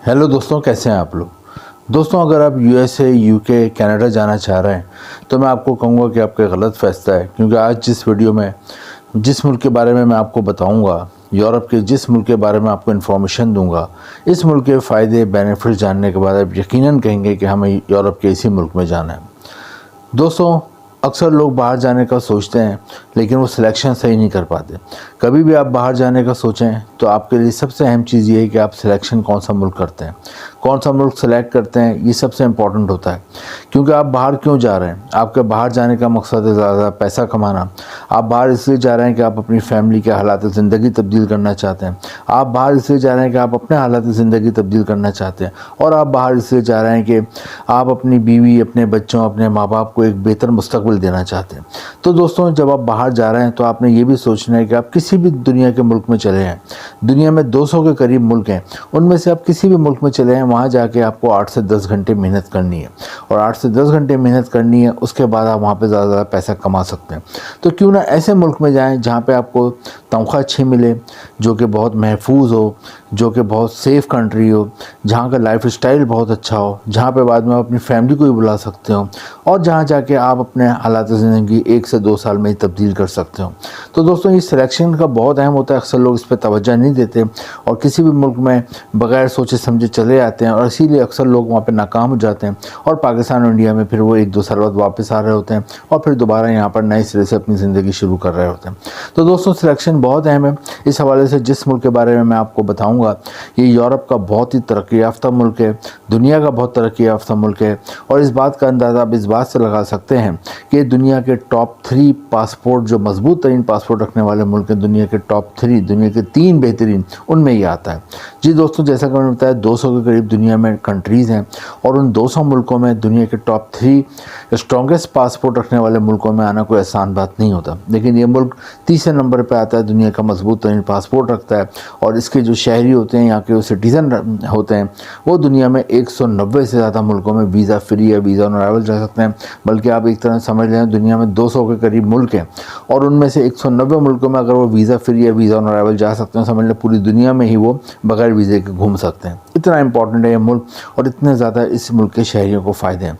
Hello दोस्तों, कैसे हैं आप लोग। दोस्तों, अगर आप यूएसए, यूके, कनाडा जाना चाह रहे हैं तो मैं आपको कहूँगा कि आपका गलत फैसला है, क्योंकि आज जिस वीडियो में जिस मुल्क के बारे में मैं आपको बताऊंगा, यूरोप के जिस मुल्क के बारे में आपको इन्फॉर्मेशन दूंगा, इस मुल्क के फ़ायदे बेनिफिट जानने के बाद आप यकीनन कहेंगे कि हमें यूरोप के इसी मुल्क में जाना है। दोस्तों, अक्सर लोग बाहर जाने का सोचते हैं लेकिन वो सिलेक्शन सही नहीं कर पाते। कभी भी आप बाहर जाने का सोचें तो आपके लिए सबसे अहम चीज़ ये है कि आप सिलेक्शन कौन सा मुल्क करते हैं, कौन सा मुल्क सेलेक्ट करते हैं, ये सबसे इम्पॉर्टेंट होता है। क्योंकि आप बाहर क्यों जा रहे हैं, आपके बाहर जाने का मकसद है ज़्यादा पैसा कमाना। आप बाहर इसलिए जा रहे हैं कि आप अपनी फैमिली के हालात ज़िंदगी तब्दील करना चाहते हैं। आप बाहर इसलिए जा रहे हैं कि आप अपने हालात ज़िंदगी तब्दील करना चाहते हैं। और आप बाहर इसलिए जा रहे हैं कि आप अपनी बीवी, अपने बच्चों, अपने माँ बाप को एक बेहतर मुस्तकबिल देना चाहते हैं। तो दोस्तों, जब आप बाहर जा रहे हैं तो आपने ये भी सोचना है कि आप किसी भी दुनिया के मुल्क में चले हैं। दुनिया में 200 के करीब मुल्क हैं, उनमें से आप किसी भी मुल्क में चले हैं, वहाँ जाके आपको 8 से 10 घंटे मेहनत करनी है। और 8 से 10 घंटे मेहनत करनी है, उसके बाद आप वहाँ पे ज़्यादा पैसा कमा सकते हैं। तो क्यों ना ऐसे मुल्क में जाएं जहाँ पे आपको तनख्वाह अच्छी मिले, जो कि बहुत महफूज हो, जो कि बहुत सेफ़ कंट्री हो, जहाँ का लाइफ स्टाइल बहुत अच्छा हो, जहाँ पे बाद में आप अपनी फैमिली को भी बुला सकते हो, और जहाँ जाके आप अपने हालात ज़िंदगी 1 से 2 साल में ही तब्दील कर सकते हो। तो दोस्तों, ये सिलेक्शन का बहुत अहम होता है। अक्सर लोग इस पर तवज्जो नहीं देते और किसी भी मुल्क में बगैर सोचे समझे चले जाते हैं, और इसीलिए अक्सर लोग वहाँ पे नाकाम हो जाते हैं। और पाकिस्तान और इंडिया में फिर वो 1-2 साल बाद वापस आ रहे होते हैं और फिर दोबारा यहाँ पर नए सिरे से अपनी ज़िंदगी शुरू कर रहे होते हैं। तो दोस्तों, सिलेक्शन बहुत अहम है। इस हवाले से जिस मुल्क के बारे में मैं आपको बताऊँगा, ये यूरोप का बहुत ही तरक्की याफ्ता मुल्क है, दुनिया का बहुत तरक्की याफ्ता मुल्क है। और इस बात का अंदाज़ा आप इस बात से लगा सकते हैं कि दुनिया के टॉप 3 पासपोर्ट, जो मजबूत तरीन पासपोर्ट रखने वाले मुल्क हैं, दुनिया के टॉप 3, दुनिया के 3 बेहतरीन, उनमें ही आता है। जी दोस्तों, जैसा कि मैंने बताया, 200 के करीब दुनिया में कंट्रीज़ हैं, और उन 200 मुल्कों में दुनिया के टॉप 3 स्ट्रॉन्गेस्ट पासपोर्ट रखने वाले मुल्कों में आना कोई आसान बात नहीं होता। लेकिन ये मुल्क तीसरे नंबर पर आता है, दुनिया का मजबूत तरीन पासपोर्ट रखता है। और इसके जो शहरी होते हैं, यहाँ के सिटीज़न होते हैं, वो दुनिया में 190 से ज़्यादा मुल्कों में वीज़ा फ्री या वीज़ा ऑन अराइवल जा सकते हैं। बल्कि आप एक तरह समझ लें, दुनिया में 200 के करीब मुल्क हैं, और उनमें से 190 मुल्कों में अगर वो वीज़ा फ्री या वीज़ा ऑन अराइवल जा सकते हैं, समझ लें पूरी दुनिया में ही वो बगैर वीज़े के घूम सकते हैं। इतना इंपॉर्टेंट है ये मुल्क, और इतने ज़्यादा इस मुल्क के शहरियों को फ़ायदे हैं।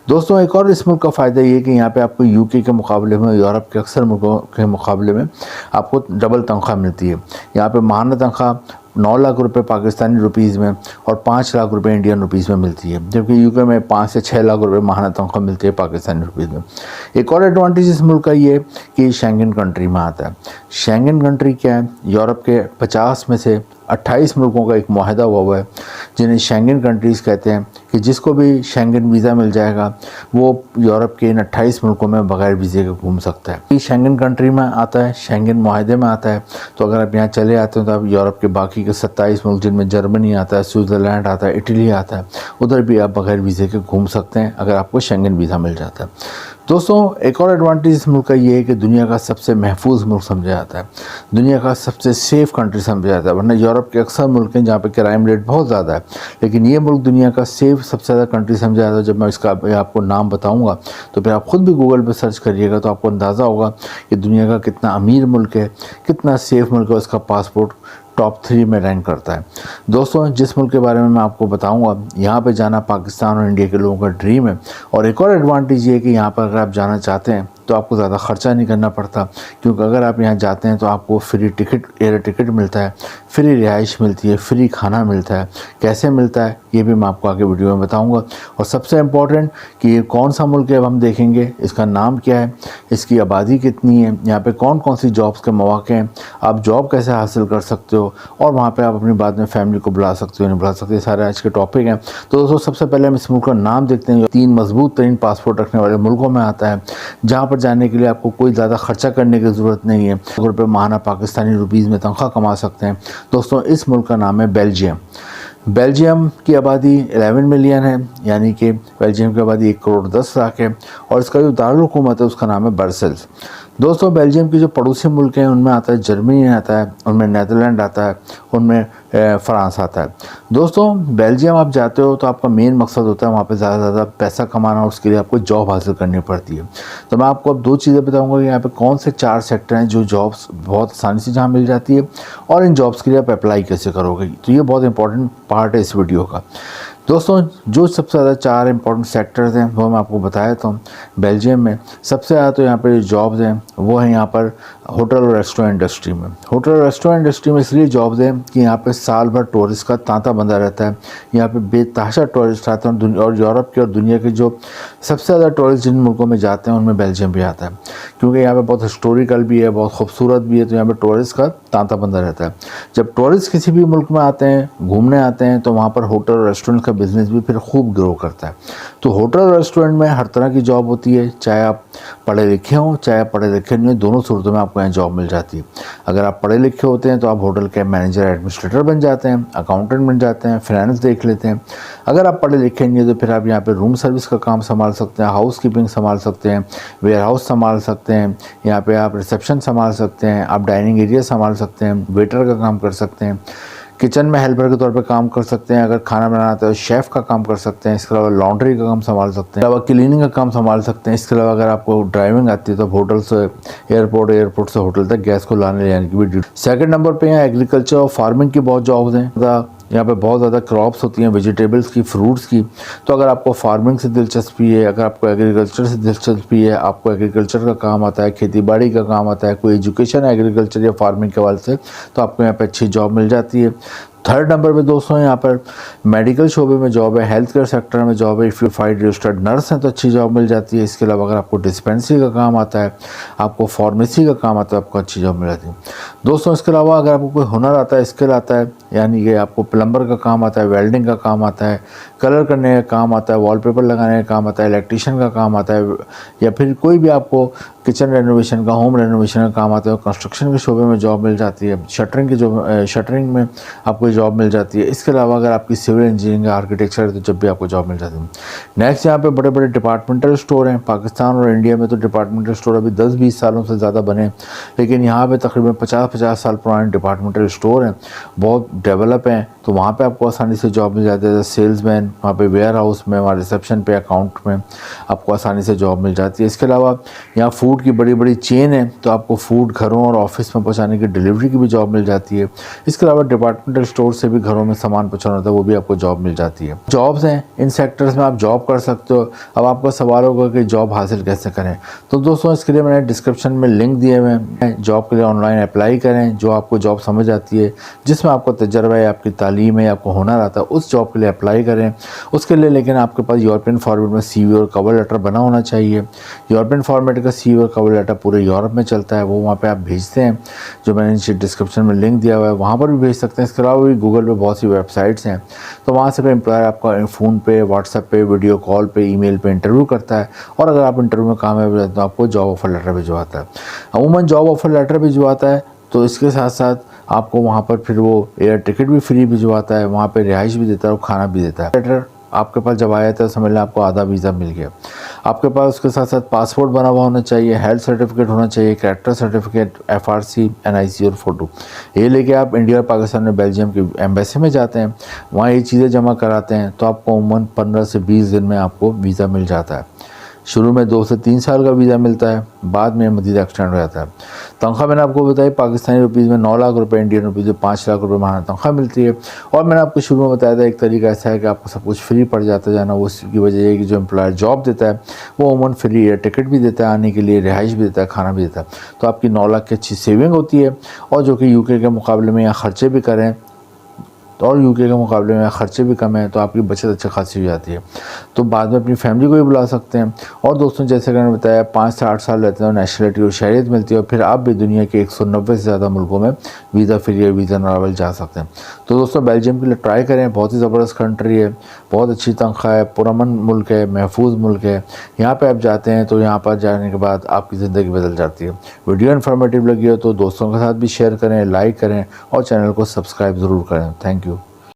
दोस्तों, एक और इस मुल्क का फ़ायदा ये है कि यहाँ पे आपको यूके के मुकाबले में, यूरोप के अक्सर मुल्कों के मुकाबले में आपको डबल तनख्वाह मिलती है। यहाँ पे माहाना तनख्वाह 9 लाख रुपए पाकिस्तानी रुपीज़ में और 5 लाख रुपए इंडियन रुपीज़ में मिलती है, जबकि यूके में 5 से 6 लाख रुपए माहाना तनख्वाह मिलती है पाकिस्तानी रुपीज़ में। एक और एडवांटेज इस मुल्क का ये है कि शेंगन कंट्री में आता है। शेंगन कंट्री क्या है? यूरोप के 50 में से 28 मुल्कों का एक मुआहदा हुआ है, जिन्हें शेंगन कंट्रीज़ कहते हैं, कि जिसको भी शेंगन वीज़ा मिल जाएगा वो यूरोप के इन 28 मुल्कों में बगैर वीज़े के घूम सकता है। ये शेंगन कंट्री में आता है, शेंगन मुआहदे में आता है। तो अगर आप यहाँ चले आते हो तो आप यूरोप के बाकी के 27 मुल्क, जिनमें जर्मनी आता है, स्विट्ज़रलैंड आता है, इटली आता है, उधर भी आप बगैर वीज़े के घूम सकते हैं अगर आपको शेंगन वीज़ा मिल जाता है। दोस्तों, एक और एडवांटेज इस मुल्क का ये है कि दुनिया का सबसे महफूज मुल्क समझा जाता है, दुनिया का सबसे सेफ़ कंट्री समझा जाता है। वरना यूरोप के अक्सर मुल्क हैं जहाँ पे क्राइम रेट बहुत ज़्यादा है, लेकिन ये मुल्क दुनिया का सेफ़ सबसे ज़्यादा कंट्री समझा जाता है। जब मैं इसका आपको नाम बताऊँगा तो फिर आप ख़ुद भी गूगल पर सर्च करिएगा तो आपको अंदाज़ा होगा कि दुनिया का कितना अमीर मुल्क है, कितना सेफ़ मुल्क है, उसका पासपोर्ट टॉप 3 में रैंक करता है। दोस्तों, जिस मुल्क के बारे में मैं आपको बताऊंगा, यहाँ पे जाना पाकिस्तान और इंडिया के लोगों का ड्रीम है। और एक और एडवांटेज ये है कि यहाँ पर अगर आप जाना चाहते हैं तो आपको ज़्यादा ख़र्चा नहीं करना पड़ता, क्योंकि अगर आप यहाँ जाते हैं तो आपको फ्री टिकट, एयर टिकट मिलता है, फ्री रिहाइश मिलती है, फ्री खाना मिलता है। कैसे मिलता है ये भी मैं आपको आगे वीडियो में बताऊंगा। और सबसे इम्पॉर्टेंट कि ये कौन सा मुल्क है अब हम देखेंगे, इसका नाम क्या है, इसकी आबादी कितनी है, यहाँ पे कौन कौन सी जॉब्स के मौके हैं, आप जॉब कैसे हासिल कर सकते हो, और वहाँ पे आप अपनी बाद में फैमिली को बुला सकते हो नहीं बुला सकते, सारे आज के टॉपिक हैं। तो दोस्तों, सबसे पहले हम इस मुल्क का नाम देखते हैं। 3 मजबूत तरीन पासपोर्ट रखने वाले मुल्कों में आता है, जहाँ पर जाने के लिए आपको कोई ज़्यादा खर्चा करने की ज़रूरत नहीं है। रुपये माहाना पाकिस्तानी रुपीज़ में तनख्वाह कमा सकते हैं। दोस्तों, इस मुल्क का नाम है बेल्जियम। बेल्जियम की आबादी 11 मिलियन है, यानी कि बेल्जियम की आबादी 1 करोड़ 10 लाख है, और इसका जो दारुल हुकूमत है उसका नाम है ब्रसेल्स। दोस्तों बेल्जियम के जो पड़ोसी मुल्क हैं उनमें आता है जर्मनी आता है, उनमें नेदरलैंड आता है, उनमें फ्रांस आता है। दोस्तों बेल्जियम आप जाते हो तो आपका मेन मकसद होता है वहाँ पे ज़्यादा से ज़्यादा पैसा कमाना और उसके लिए आपको जॉब हासिल करनी पड़ती है। तो मैं आपको अब 2 चीज़ें बताऊँगा कि यहाँ पे कौन से 4 सेक्टर हैं जो जॉब्स बहुत आसानी से जहाँ मिल जाती है और इन जॉब्स के लिए आप अप्लाई कैसे करोगे। तो ये बहुत इंपॉर्टेंट पार्ट है इस वीडियो का। दोस्तों जो सबसे ज़्यादा 4 इंपॉर्टेंट सेक्टर्स हैं वो मैं आपको बताया था बेल्जियम में। सबसे ज़्यादा तो यहाँ पे जो जॉब्स हैं वो है यहाँ पर होटल और रेस्टोरेंट इंडस्ट्री में। होटल और रेस्टोरेंट इंडस्ट्री में इसलिए जॉब्स हैं कि यहाँ पे साल भर टूरिस्ट का तांता बंधा रहता है। यहाँ पे बेतहाशा टूरिस्ट आते हैं और यूरोप के और दुनिया के जो सबसे ज़्यादा टूरिस्ट जिन मुल्कों में जाते हैं उनमें बेल्जियम भी आता है, क्योंकि यहाँ पे बहुत हिस्टोरिकल भी है, बहुत खूबसूरत भी है। तो यहाँ पे टूरिस्ट का तांता बंधा रहता है। जब टूरिस्ट किसी भी मुल्क में आते हैं, घूमने आते हैं, तो वहाँ पर होटल और रेस्टोरेंट का बिज़नेस भी फिर खूब ग्रो करता है। तो होटल और रेस्टोरेंट में हर तरह की जॉब होती है, चाहे आप पढ़े लिखे हों चाहे आप पढ़े लिखे नहीं हो, दोनों सूरतों में आपको यहाँ जॉब मिल जाती है। अगर आप पढ़े लिखे होते हैं तो आप होटल के मैनेजर एडमिनिस्ट्रेटर बन जाते हैं, अकाउंटेंट बन जाते हैं, फाइनेंस देख लेते हैं। अगर आप पढ़े लिखे नहीं हो तो फिर आप यहाँ पे रूम सर्विस का काम संभाल सकते हैं, हाउस कीपिंग संभाल सकते हैं, वेयर हाउस संभाल सकते हैं, यहाँ पे आप रिसेप्शन संभाल सकते हैं, आप डाइनिंग एरिया संभाल सकते हैं, वेटर का काम कर सकते हैं, किचन में हेल्पर के तौर पे काम कर सकते हैं। अगर खाना बनाना आता है तो शेफ़ का काम कर सकते हैं। इसके अलावा लॉन्ड्री का काम संभाल सकते हैं, अलावा क्लीनिंग का काम संभाल सकते हैं। इसके अलावा अगर आपको ड्राइविंग आती है तो होटल से एयरपोर्ट से होटल तक गैस को लाने ले जाने की भी ड्यूटी। सेकंड नंबर पे यहाँ एग्रीकल्चर और फार्मिंग की बहुत जॉब्स हैं। यहाँ पे बहुत ज़्यादा क्रॉप्स होती हैं, वेजिटेबल्स की, फ्रूट्स की। तो अगर आपको फार्मिंग से दिलचस्पी है, अगर आपको एग्रीकल्चर से दिलचस्पी है, आपको एग्रीकल्चर का काम आता है, खेती बाड़ी का काम आता है, कोई एजुकेशन है एग्रीकल्चर या फार्मिंग के हवाले से, तो आपको यहाँ पे अच्छी जॉब मिल जाती है। थर्ड नंबर पे दोस्तों यहाँ पर मेडिकल शोबे में जॉब है, हेल्थ केयर सेक्टर में जॉब है। If you find registered nurse हैं तो अच्छी जॉब मिल जाती है। इसके अलावा अगर आपको डिस्पेंसरी का काम आता है, आपको फार्मेसी का काम आता है, आपको अच्छी जॉब मिल जाती है। दोस्तों इसके अलावा अगर आपको कोई हुनर आता है, स्किल आता है, यानी कि आपको प्लम्बर का काम आता है, वेल्डिंग का काम आता है, कलर करने का काम आता है, वॉलपेपर लगाने का काम आता है, इलेक्ट्रीशियन का काम आता है, या फिर कोई भी आपको किचन रेनोवेशन का, होम रेनोवेशन का काम आता है, कंस्ट्रक्शन के शोबे में जॉब मिल जाती है। शटरिंग में आपको जॉब मिल जाती है। इसके अलावा अगर आपकी सिविल इंजीनियरिंग, आर्किटेक्चर है तो जब भी आपको जॉब मिल जाती है। नेक्स्ट यहाँ पे बड़े बड़े डिपार्टमेंटल स्टोर हैं। पाकिस्तान और इंडिया में तो डिपार्टमेंटल स्टोर अभी 10-20 सालों से ज़्यादा बने, लेकिन यहाँ पे तकरीबन 50-50 साल पुराने डिपार्टमेंटल स्टोर हैं, बहुत डेवलप हैं। तो वहाँ पे आपको आसानी से जॉब मिल जाती है। सेल्समैन, वहाँ पे वेयर हाउस में, वहाँ रिसेप्शन पे, अकाउंट में आपको आसानी से जॉब मिल जाती है। इसके अलावा यहाँ फूड की बड़ी बड़ी चेन है, तो आपको फूड घरों और ऑफिस में पहुँचाने की डिलीवरी की भी जॉब मिल जाती है। इसके अलावा डिपार्टमेंटल स्टोर से भी घरों में सामान पहुँचाना होता है, वो भी आपको जॉब मिल जाती है। जॉब्स हैं, इन सेक्टर्स में आप जॉब कर सकते हो। अब आपका सवाल होगा कि जॉब हासिल कैसे करें, तो दोस्तों इसके लिए मैंने डिस्क्रिप्शन में लिंक दिए हुए हैं। जॉब के लिए ऑनलाइन अप्लाई करें, जो आपको जॉब समझ आती है, जिसमें आपको तजर्बा है, आपकी तालीम है, आपको हुनर आता है, उस जॉब के लिए अप्लाई करें। उसके लिए लेकिन आपके पास यूरोपियन फॉर्मेट में CV और कवर लेटर बना होना चाहिए। यूरोपियन फॉर्मेट का CV और कवर लेटर पूरे यूरोप में चलता है, वो वहाँ पे आप भेजते हैं, जो मैंने नीचे डिस्क्रिप्शन में लिंक दिया हुआ है, वहाँ पर भी भेज सकते हैं। इसके अलावा भी गूगल पे बहुत सी वेबसाइट्स हैं, तो वहाँ से भी एम्प्लॉयर आपका फ़ोन पे, व्हाट्सएप पे, वीडियो कॉल पे, ईमेल पे इंटरव्यू करता है, और अगर आप इंटरव्यू में कामयाब हो जाते हैं तो आपको जॉब ऑफर लेटर भिजवाता है। अमूमन जॉब ऑफर लेटर भिजवाता है तो इसके साथ साथ आपको वहाँ पर फिर वो एयर टिकट भी फ्री भिजवाता है, वहाँ पे रिहाइश भी देता है और खाना भी देता है। लेटर आपके पास जब आया था समझ लें आपको आधा वीज़ा मिल गया। आपके पास उसके साथ साथ पासपोर्ट बना हुआ होना चाहिए, हेल्थ सर्टिफिकेट होना चाहिए, कैरेक्टर सर्टिफिकेट, FRC, NIC और फ़ोटो। ये लेके आप इंडिया, पाकिस्तान में बेल्जियम की एम्बेसी में जाते हैं, वहाँ ये चीज़ें जमा कराते हैं, तो आपको उम्मन 15 से 20 दिन में आपको वीज़ा मिल जाता है। शुरू में 2 से 3 साल का वीज़ा मिलता है, बाद में मज़ीद एक्सटेंड हो जाता है। तनख्वाह मैंने आपको बताई पाकिस्तानी रुपीज़ में 9 लाख रुपए, इंडियन रुपीज़ में 5 लाख रुपए माहाना तनख्वाह मिलती है। और मैंने आपको शुरू में बताया था एक तरीका ऐसा है कि आपको सब कुछ फ्री पड़ जाता है जाना। वो उसकी वजह यह है कि जो एम्प्लॉयर जॉब देता है वो उमूमन फ्री एयर टिकट भी देता है आने के लिए, रिहाइश भी देता है, खाना भी देता है। तो आपकी 9 लाख की अच्छी सेविंग होती है, और जो कि UK के मुकाबले में यहाँ ख़र्चे भी करें और UK के मुकाबले में ख़र्चे भी कम है, तो आपकी बचत अच्छी खासी हो जाती है। तो बाद में अपनी फैमिली को भी बुला सकते हैं। और दोस्तों जैसे कि मैंने बताया 5 से 8 साल रहते हैं, नेशनलिटी और शहरियत मिलती है, और फिर आप भी दुनिया के 190 से ज़्यादा मुल्कों में वीज़ा फ्री या वीज़ा नॉर्मल जा सकते हैं। तो दोस्तों बेल्जियम के लिए ट्राई करें, बहुत ही ज़बरदस्त कंट्री है, बहुत अच्छी तनख्वाह है, पुरअमन मुल्क है, महफूज मुल्क है। यहाँ पर आप जाते हैं तो यहाँ पर जाने के बाद आपकी ज़िंदगी बदल जाती है। वीडियो इन्फॉर्मेटिव लगी हो तो दोस्तों के साथ भी शेयर करें, लाइक करें और चैनल को सब्सक्राइब ज़रूर करें। Thank you.